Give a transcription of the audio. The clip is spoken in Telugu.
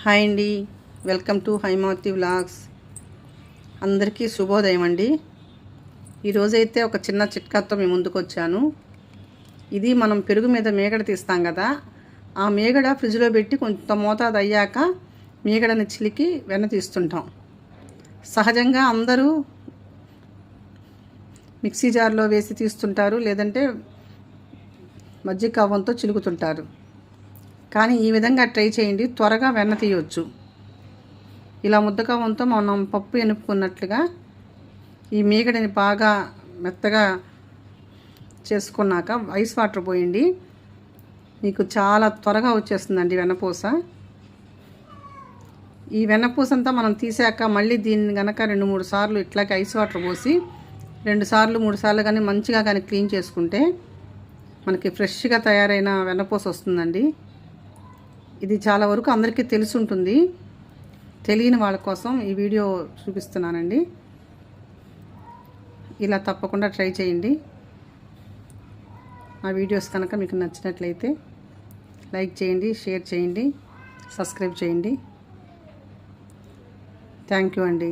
హాయ్ అండి, వెల్కమ్ టు హైమావతి వ్లాగ్స్. అందరికీ శుభోదయం అండి. ఈరోజైతే ఒక చిన్న చిట్కాతో మీ ముందుకు వచ్చాను. ఇది మనం పెరుగు మీద మీగడ తీస్తాం కదా, ఆ మీగడ ఫ్రిడ్జ్లో పెట్టి కొంత మోతాదు అయ్యాక మీగడని చిలికి వెన్న తీస్తుంటాం. సహజంగా అందరూ మిక్సీ జార్లో వేసి తీస్తుంటారు, లేదంటే మజ్జిగ కవ్వంతో చిలుకుతుంటారు. కానీ ఈ విధంగా ట్రై చేయండి, త్వరగా వెన్న తీయవచ్చు. ఇలా ముద్దకవ్వంతో మనం పప్పు ఎనుపుకున్నట్లుగా ఈ మీగడని బాగా మెత్తగా చేసుకున్నాక ఐస్ వాటర్ పోయండి. మీకు చాలా త్వరగా వచ్చేస్తుందండి వెన్నపూస. ఈ వెన్నపూస అంతా మనం తీసాక మళ్ళీ దీన్ని కనుక 2-3 సార్లు ఇట్లాగే ఐస్ వాటర్ పోసి 2 సార్లు 3 సార్లు కానీ మంచిగా కానీ క్లీన్ చేసుకుంటే మనకి ఫ్రెష్గా తయారైన వెన్నపూస వస్తుందండి. ఇది చాలా వరకు అందరికీ తెలిసి ఉంటుంది, తెలియని వాళ్ళ కోసం ఈ వీడియో చూపిస్తున్నానండి. ఇలా తప్పకుండా ట్రై చేయండి. నా వీడియోస్ కనుక మీకు నచ్చినట్లయితే లైక్ చేయండి, షేర్ చేయండి, సబ్స్క్రైబ్ చేయండి. థ్యాంక్ యూ అండి.